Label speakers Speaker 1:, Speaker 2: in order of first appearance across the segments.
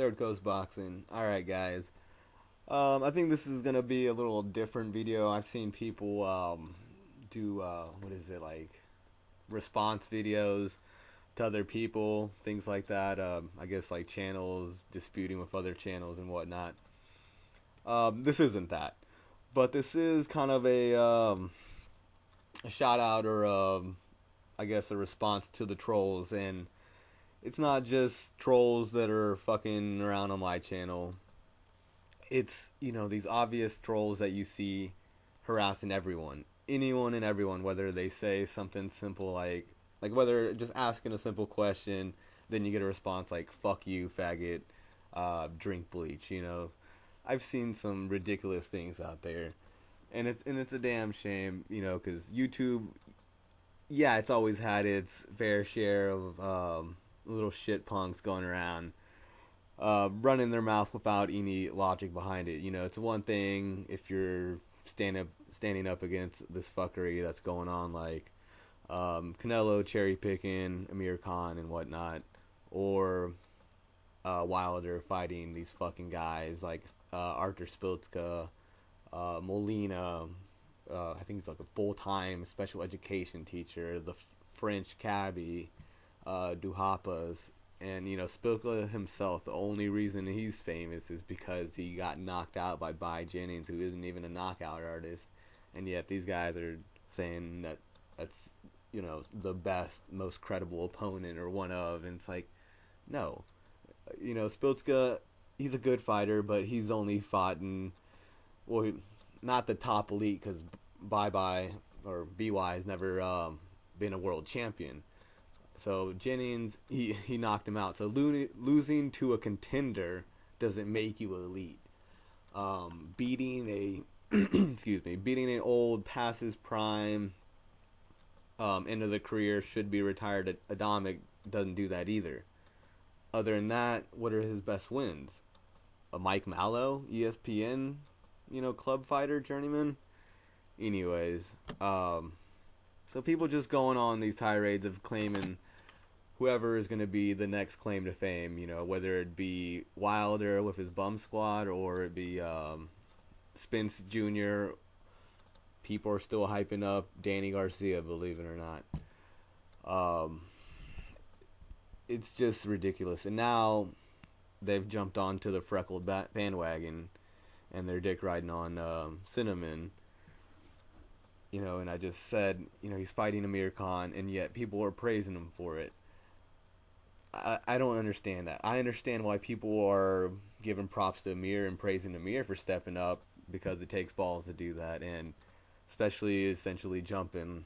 Speaker 1: Third Coast Boxing. Alright, guys. I think this is gonna be a little different video. I've seen people do, what is it, like, response videos to other people, things like that. I guess, like, channels disputing with other channels and whatnot. This isn't that. But this is kind of a shout out or, I guess, a response to the trolls. And it's not just trolls that are fucking around on my channel. It's, these obvious trolls that you see harassing everyone. Anyone and everyone, whether they say something simple like whether just asking a simple question, then you get a response like, fuck you, faggot, drink bleach. I've seen some ridiculous things out there. And it's a damn shame, because YouTube, yeah, it's always had its fair share of little shit punks going around running their mouth without any logic behind it. It's one thing if you're standing up against this fuckery that's going on, like Canelo cherry picking Amir Khan and whatnot, or Wilder fighting these fucking guys like Arthur Spiltzka, Molina. I think he's like a full-time special education teacher. The French cabbie, Duhapas. And, Spilka himself, the only reason he's famous is because he got knocked out by Jennings, who isn't even a knockout artist. And yet these guys are saying that that's, the best, most credible opponent or one of. And it's like, no. Spilka, he's a good fighter, but he's only fought in, well, not the top elite, because Bye-Bye, or BY, has never been a world champion. So Jennings, he knocked him out. So losing to a contender doesn't make you elite. Beating beating an old past his prime, end of the career, should be retired Adamic doesn't do that either. Other than that, what are his best wins? A Mike Mallow, ESPN, club fighter, journeyman. Anyways, so people just going on these tirades of claiming whoever is going to be the next claim to fame, whether it be Wilder with his bum squad or it be Spence Jr. People are still hyping up Danny Garcia, believe it or not. It's just ridiculous. And now they've jumped onto the freckled bandwagon and they're dick riding on Cinnamon. And I just said, he's fighting Amir Khan, and yet people are praising him for it. I don't understand that. I understand why people are giving props to Amir and praising Amir for stepping up, because it takes balls to do that, and especially essentially jumping,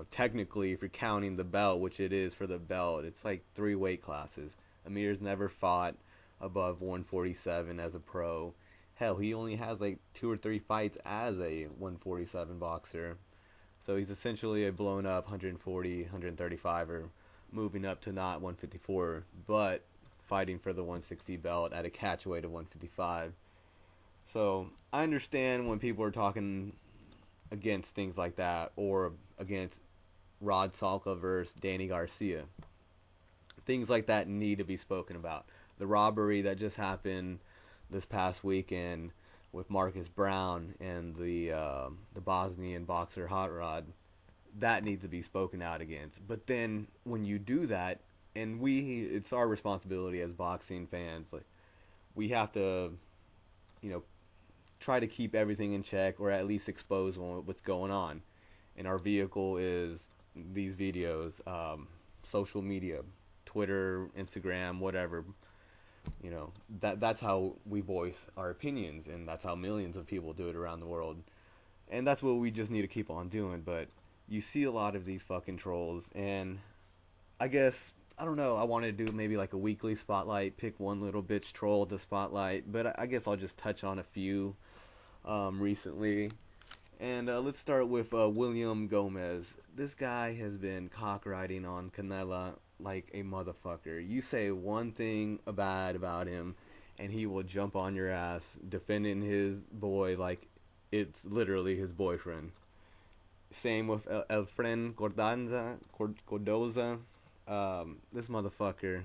Speaker 1: technically if you're counting the belt, which it is for the belt, it's like 3 weight classes. Amir's never fought above 147 as a pro. Hell, he only has like 2 or 3 fights as a 147 boxer. So he's essentially a blown up 140, 135er, moving up to not 154, but fighting for the 160 belt at a catch weight of 155. So I understand when people are talking against things like that, or against Rod Salka versus Danny Garcia. Things like that need to be spoken about. The robbery that just happened this past weekend with Marcus Brown and the Bosnian boxer Hot Rod, that needs to be spoken out against. But then when you do that, and it's our responsibility as boxing fans, like, we have to, try to keep everything in check, or at least expose what's going on. And our vehicle is these videos, social media, Twitter, Instagram, whatever. That's how we voice our opinions, and that's how millions of people do it around the world. And that's what we just need to keep on doing. But you see a lot of these fucking trolls, and I guess, I don't know, I wanted to do maybe like a weekly spotlight, pick one little bitch troll to spotlight, but I guess I'll just touch on a few recently. And let's start with William Gomez. This guy has been cock riding on Canelo like a motherfucker. You say one thing bad about him, and he will jump on your ass defending his boy like it's literally his boyfriend. Same with Efrain Cordoza. This motherfucker,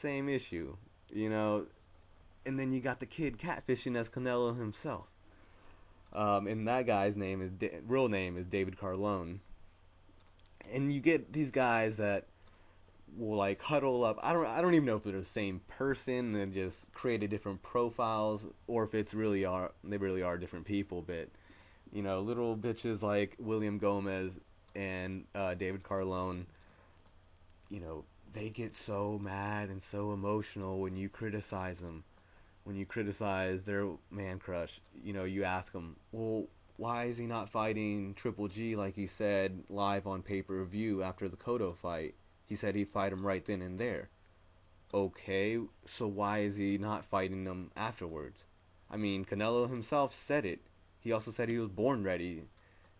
Speaker 1: same issue. You know, and then you got the kid catfishing as Canelo himself. And that guy's real name is David Carlon. And you get these guys that will like huddle up. I don't even know if they're the same person and just created different profiles, or if they really are different people. But little bitches like William Gomez and David Carlon, they get so mad and so emotional when you criticize them. When you criticize their man crush, you ask them, well, why is he not fighting Triple G like he said live on pay-per-view after the Cotto fight? He said he'd fight him right then and there. Okay, so why is he not fighting them afterwards? I mean, Canelo himself said it. He also said he was born ready,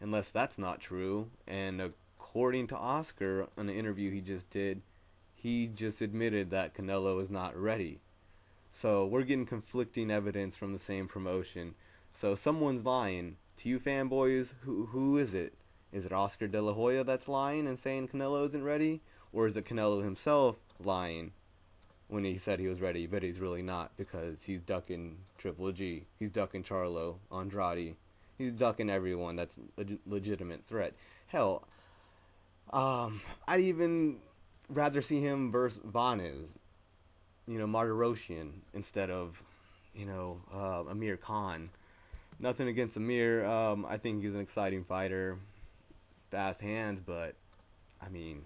Speaker 1: unless that's not true. And according to Oscar, in an interview he just admitted that Canelo is not ready. So we're getting conflicting evidence from the same promotion. So someone's lying. To you fanboys, who is it? Is it Oscar De La Hoya that's lying and saying Canelo isn't ready? Or is it Canelo himself lying when he said he was ready, but he's really not because he's ducking Triple G. He's ducking Charlo, Andrade. He's ducking everyone that's a legitimate threat. Hell, I'd even rather see him versus Vanez, Martirosyan, instead of, Amir Khan. Nothing against Amir. I think he's an exciting fighter, fast hands, but I mean,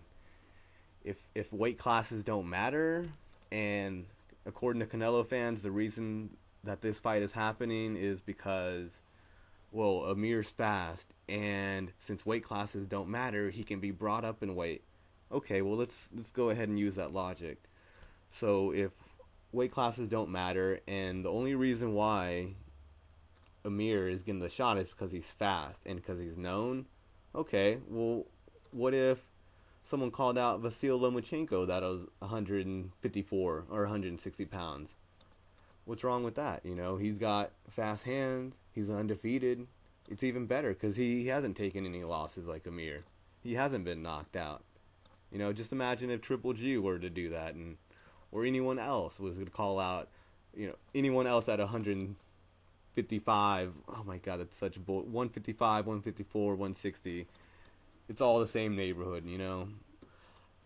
Speaker 1: if weight classes don't matter, and according to Canelo fans, the reason that this fight is happening is because, well, Amir's fast, and since weight classes don't matter, he can be brought up in weight. Okay, well let's go ahead and use that logic. So if weight classes don't matter, and the only reason why Amir is getting the shot is because he's fast and because he's known, okay, well, what if someone called out Vasil Lomachenko that was 154 or 160 pounds? What's wrong with that? He's got fast hands, he's undefeated. It's even better because he hasn't taken any losses like Amir. He hasn't been knocked out. Just imagine if Triple G were to do that, or anyone else was going to call out, anyone else at 155. Oh my God, that's such bull. 155, 154, 160. It's all the same neighborhood,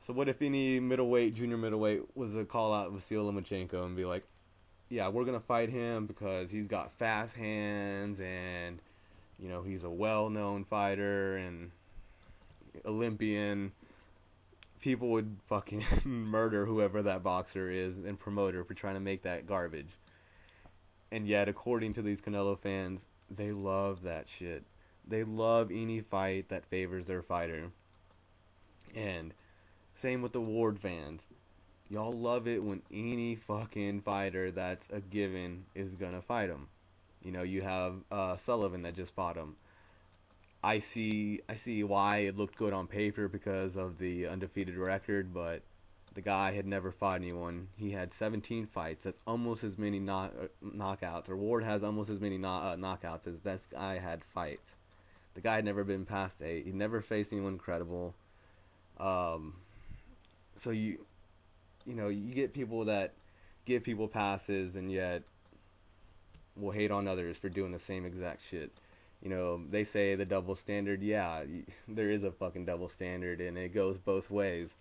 Speaker 1: So what if any middleweight, junior middleweight was to call out Vasil Lomachenko and be like, yeah, we're going to fight him because he's got fast hands and, he's a well-known fighter and Olympian. People would fucking murder whoever that boxer is and promoter for trying to make that garbage. And yet, according to these Canelo fans, they love that shit. They love any fight that favors their fighter. And same with the Ward fans. Y'all love it when any fucking fighter that's a given is gonna fight him. You have Sullivan that just fought him. I see why it looked good on paper because of the undefeated record, but the guy had never fought anyone. He had 17 fights. That's almost as many knockouts. Or Ward has almost as many knockouts as this guy had fights. The guy had never been past 8. He never faced anyone credible. So you get people that give people passes and yet will hate on others for doing the same exact shit. They say the double standard. Yeah, there is a fucking double standard, and it goes both ways.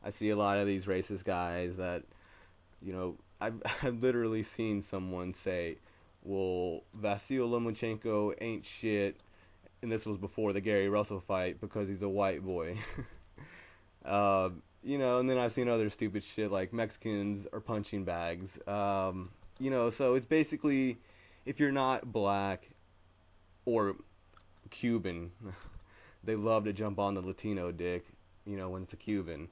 Speaker 1: I see a lot of these racist guys that, I've literally seen someone say, well, Vasil Lomachenko ain't shit, and this was before the Gary Russell fight, because he's a white boy. And then I've seen other stupid shit like Mexicans are punching bags. So it's basically, if you're not black or Cuban, they love to jump on the Latino dick, when it's a Cuban.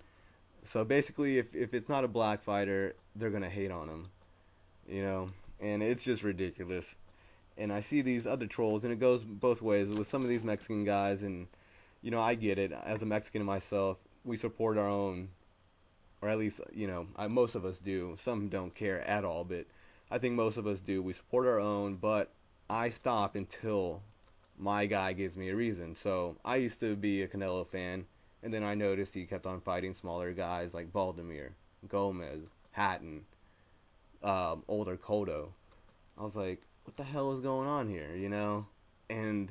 Speaker 1: So basically, if it's not a black fighter, they're going to hate on him, and it's just ridiculous. And I see these other trolls, and it goes both ways with some of these Mexican guys, and, I get it. As a Mexican myself, we support our own, or at least, most of us do. Some don't care at all, but I think most of us do. We support our own, but I stop until my guy gives me a reason. So I used to be a Canelo fan, and then I noticed he kept on fighting smaller guys like Baldomir, Gomez, Hatton. older Kodo. I was like, what the hell is going on here, And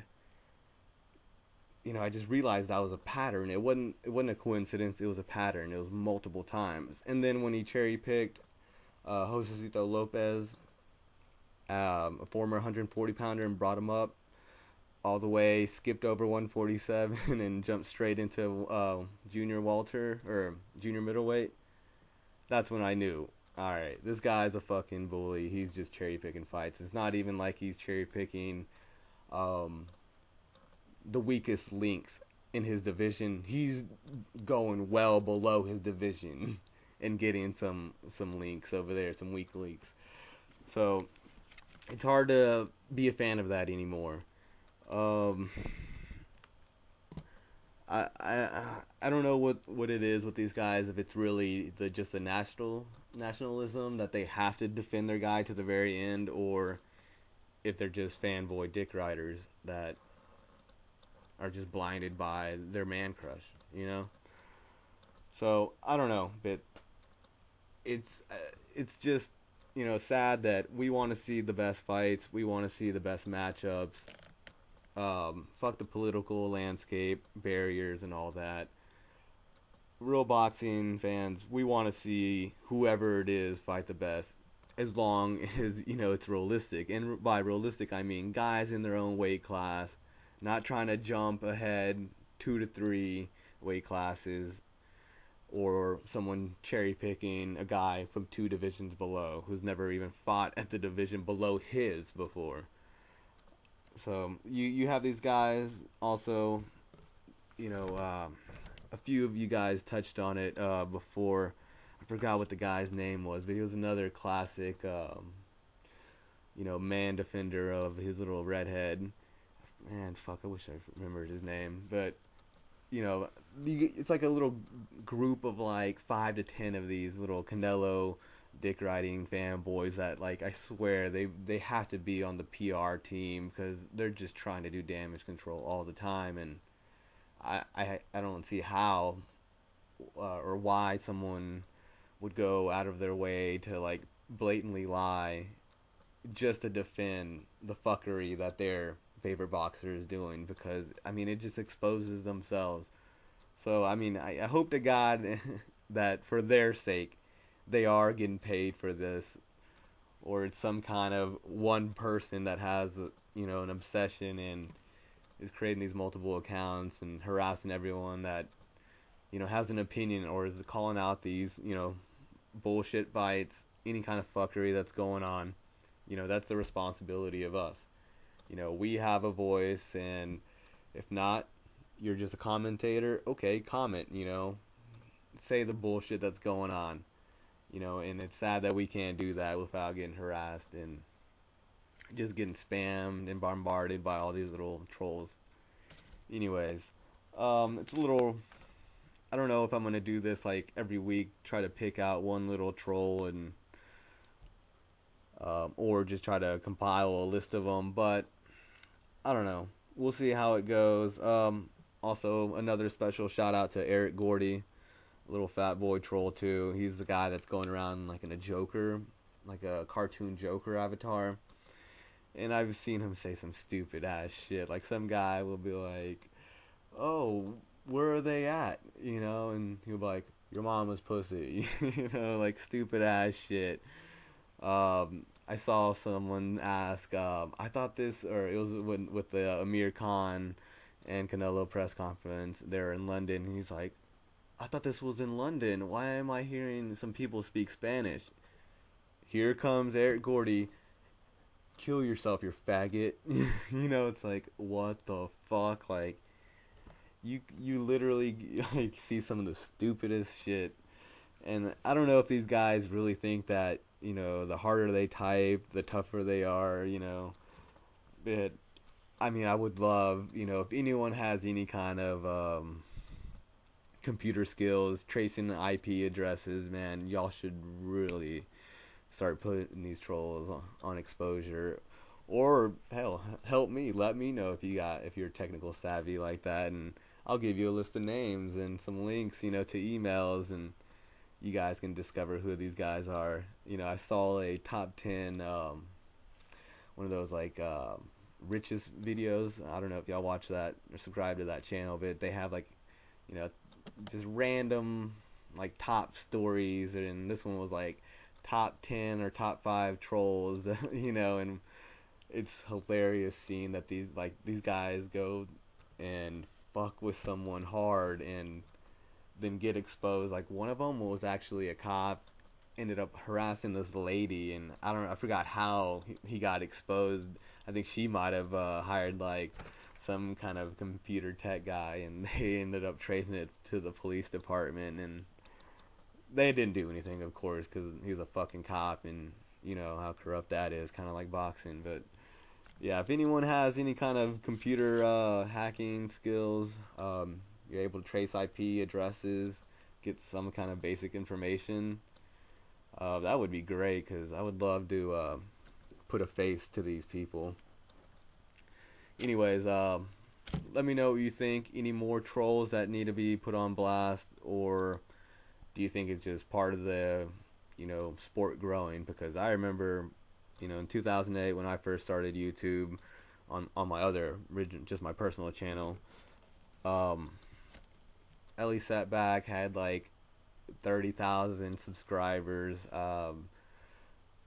Speaker 1: I just realized that was a pattern. It wasn't a coincidence. It was a pattern. It was multiple times. And then when he cherry picked Josecito Lopez, a former 140 pounder, and brought him up all the way, skipped over 147 and jumped straight into junior welter or junior middleweight. That's when I knew, all right, this guy's a fucking bully. He's just cherry picking fights. It's not even like he's cherry picking the weakest links in his division. He's going well below his division and getting some links over there, some weak links. So it's hard to be a fan of that anymore. I don't know what it is with these guys, if it's really just the nationalism that they have to defend their guy to the very end, or if they're just fanboy dick riders that are just blinded by their man crush. So I don't know, but it's just sad that we want to see the best fights, we want to see the best matchups. Fuck the political landscape, barriers, and all that. Real boxing fans, we want to see whoever it is fight the best, as long as it's realistic. And by realistic, I mean guys in their own weight class, not trying to jump ahead 2 to 3 weight classes, or someone cherry picking a guy from 2 divisions below who's never even fought at the division below his before. So you have these guys also, a few of you guys touched on it before. I forgot what the guy's name was, but he was another classic, man defender of his little redhead. Man, fuck, I wish I remembered his name. But, it's like a little group of like 5 to 10 of these little Canelo dick riding fanboys that, like, I swear they have to be on the PR team, because they're just trying to do damage control all the time. And I don't see how or why someone would go out of their way to, like, blatantly lie just to defend the fuckery that their favorite boxer is doing, because it just exposes themselves. So I hope to God that for their sake they are getting paid for this, or it's some kind of one person that has an obsession and is creating these multiple accounts and harassing everyone that has an opinion, or is calling out these bullshit fights, any kind of fuckery that's going on. That's the responsibility of us. We have a voice, and if not, you're just a commentator, okay, comment, say the bullshit that's going on. And it's sad that we can't do that without getting harassed and just getting spammed and bombarded by all these little trolls. Anyways, it's a little, I don't know if I'm going to do this like every week, try to pick out one little troll and, or just try to compile a list of them, but I don't know. We'll see how it goes. Also, another special shout out to Eric Gordy, little fat boy troll too. He's the guy that's going around like in a Joker, like a cartoon Joker avatar. And I've seen him say some stupid ass shit. Like, some guy will be like, "Oh, where are they at?" And he'll be like, "Your mom was pussy." Like stupid ass shit. I saw someone ask, I thought this, or it was with the Amir Khan and Canelo press conference there in London. He's like, "I thought this was in London. Why am I hearing some people speak Spanish?" Here comes Eric Gordy. Kill yourself, you faggot. It's like, what the fuck? Like, you literally like see some of the stupidest shit. And I don't know if these guys really think that, the harder they type, the tougher they are, But, I would love, if anyone has any kind of computer skills, tracing IP addresses, man, y'all should really start putting these trolls on exposure. Or, hell, help me. Let me know if you're technical savvy like that, and I'll give you a list of names and some links, to emails, and you guys can discover who these guys are. You know, I saw a top 10, one of those like richest videos. I don't know if y'all watch that or subscribe to that channel, but they have like, you know, just random like top stories, and this one was like top 10 or top 5 trolls, you know, and it's hilarious seeing that these guys go and fuck with someone hard and then get exposed. Like one of them was actually a cop, ended up harassing this lady, and I forgot how he got exposed. I think she might have hired like some kind of computer tech guy, and they ended up tracing it to the police department, and they didn't do anything, of course, because he was a fucking cop, and you know how corrupt that is, kind of like boxing. But yeah, if anyone has any kind of computer hacking skills, you're able to trace IP addresses, get some kind of basic information, that would be great, because I would love to put a face to these people. Anyways, let me know what you think. Any more trolls that need to be put on blast, or do you think it's just part of the, you know, sport growing? Because I remember, you know, in 2008 when I first started YouTube on my other just my personal channel, Ellie Setback had like 30,000 subscribers.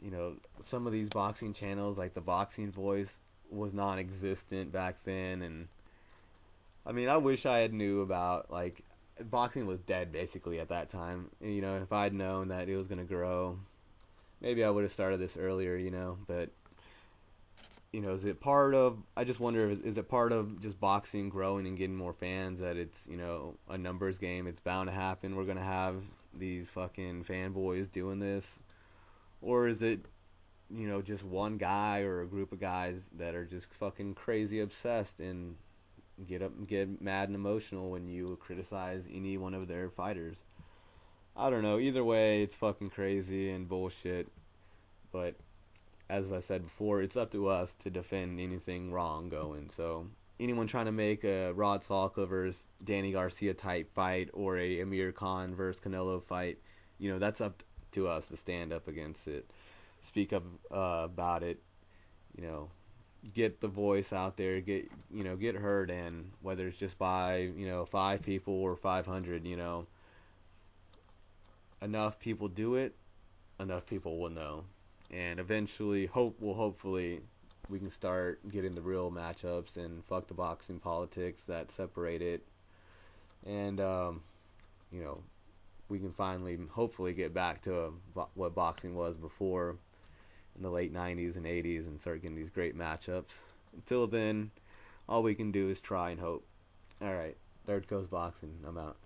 Speaker 1: You know, some of these boxing channels, like the Boxing Voice, was non-existent back then, and I mean, I wish I had knew about, like, boxing was dead basically at that time. You know, if I'd known that it was gonna grow, maybe I would have started this earlier. You know, but you know, is it part of? I just wonder, is it part of just boxing growing and getting more fans, that it's, you know, a numbers game? It's bound to happen. We're gonna have these fucking fanboys doing this, or is it, you know, just one guy or a group of guys that are just fucking crazy obsessed and get up and get mad and emotional when you criticize any one of their fighters? I don't know. Either way, it's fucking crazy and bullshit. But as I said before, it's up to us to defend anything wrong going. So anyone trying to make a Rod Salka versus Danny Garcia type fight, or a Amir Khan versus Canelo fight, you know, that's up to us to stand up against it, speak up about it, you know, get the voice out there, get, you know, get heard, and whether it's just by, you know, 5 people or 500, you know, enough people do it, enough people will know, and eventually hopefully we can start getting the real matchups and fuck the boxing politics that separate it, and you know, we can finally hopefully get back to what boxing was before, in the late 90s and 80s, and start getting these great matchups. Until then, all we can do is try and hope. Alright, Third Coast Boxing. I'm out.